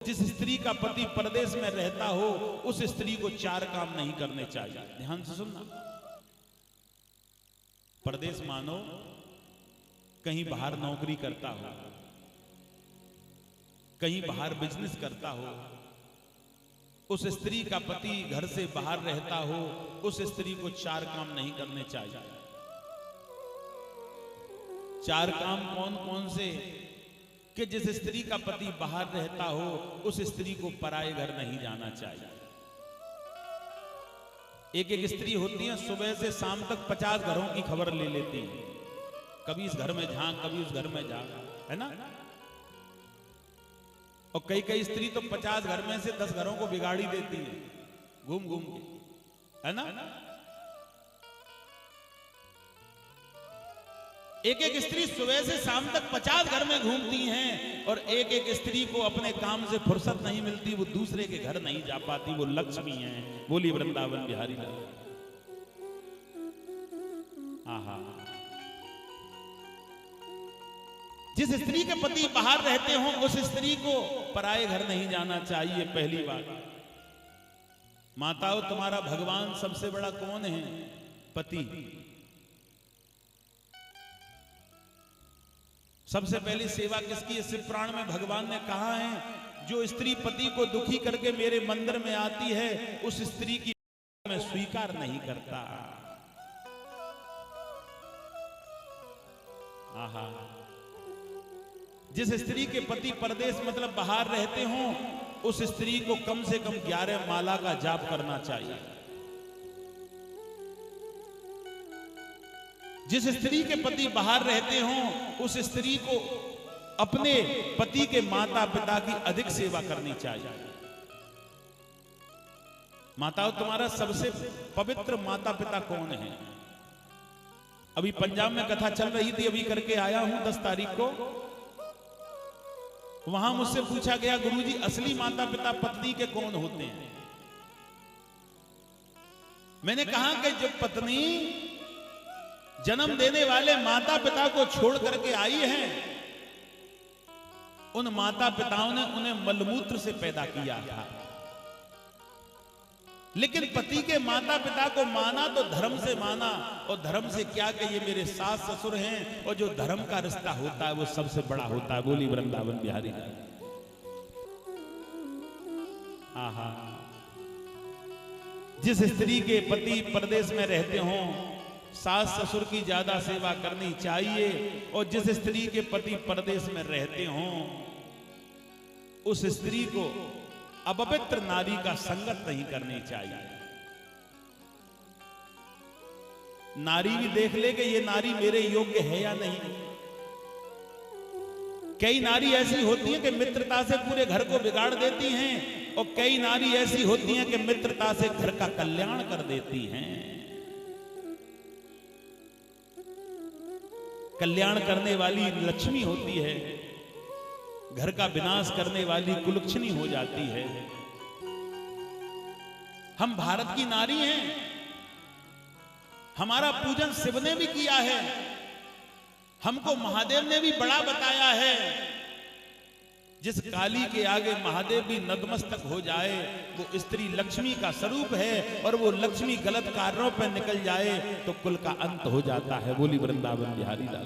जिस स्त्री का पति परदेश में रहता हो उस स्त्री को 4 काम नहीं करने चाहिए। ध्यान से सुनना। परदेश मानो कहीं बाहर नौकरी करता हो, कहीं बाहर बिजनेस करता हो, उस स्त्री का पति घर से बाहर रहता हो, उस स्त्री को 4 काम नहीं करने चाहिए। 4 काम कौन कौन से? कि जिस स्त्री का पति बाहर रहता हो उस स्त्री को पराये घर नहीं जाना चाहिए। एक एक स्त्री होती है सुबह से शाम तक 50 घरों की खबर ले लेती है, कभी इस घर में झांक, कभी उस घर में झांक, है ना। और कई कई स्त्री तो 50 घर में से 10 घरों को बिगाड़ी देती है घूम घूम के, है ना। एक एक स्त्री सुबह से शाम तक 50 घर में घूमती हैं और एक एक स्त्री को अपने काम से फुर्सत नहीं मिलती, वो दूसरे के घर नहीं जा पाती, वो लक्ष्मी हैं। बोली वृंदावन बिहारी लाल। आहा। जिस स्त्री के पति बाहर रहते हो उस स्त्री को पराये घर नहीं जाना चाहिए। पहली बात। माताओं, तुम्हारा भगवान सबसे बड़ा कौन है? पति। सबसे पहली सेवा किसकी है? शिव पुराण में भगवान ने कहा है जो स्त्री पति को दुखी करके मेरे मंदिर में आती है उस स्त्री की मैं स्वीकार नहीं करता। आहा। जिस स्त्री के पति परदेश मतलब बाहर रहते हो उस स्त्री को कम से कम 11 माला का जाप करना चाहिए। जिस स्त्री के पति बाहर रहते हो उस स्त्री को अपने पति के माता पिता की अधिक सेवा करनी चाहिए। माताओं, तुम्हारा सबसे पवित्र माता पिता कौन है? अभी पंजाब में कथा चल रही थी, अभी करके आया हूं 10 तारीख को। वहां मुझसे पूछा गया, गुरुजी असली माता पिता पत्नी के कौन होते हैं? मैंने कहा कि जो पत्नी जन्म देने वाले माता पिता को छोड़ करके आई है उन माता पिताओं ने उन्हें मलमूत्र से पैदा किया था, लेकिन पति के माता पिता को माना तो धर्म से माना। और धर्म से क्या कि ये मेरे सास ससुर हैं और जो धर्म का रिश्ता होता है वो सबसे बड़ा होता है। बोली वृंदावन बिहारी। आहा। जिस स्त्री के पति परदेश में रहते हो सास ससुर की ज्यादा सेवा करनी चाहिए और जिस स्त्री के पति परदेश में रहते हो उस स्त्री को अपवित्र नारी का संगत नहीं करनी चाहिए। नारी भी देख ले कि ये नारी मेरे योग्य है या नहीं। कई नारी ऐसी होती हैं कि मित्रता से पूरे घर को बिगाड़ देती हैं और कई नारी ऐसी होती हैं कि मित्रता से घर का कल्याण कर देती हैं। कल्याण करने वाली लक्ष्मी होती है, घर का विनाश करने वाली कुलक्षणी हो जाती है। हम भारत की नारी हैं, हमारा पूजन शिव ने भी किया है, हमको महादेव ने भी बड़ा बताया है। जिस काली के आगे महादेव भी नतमस्तक हो जाए वो स्त्री लक्ष्मी का स्वरूप है और वो लक्ष्मी गलत कार्यों पर निकल जाए तो कुल का अंत हो जाता है। बोली वृंदावन बिहारी लाल।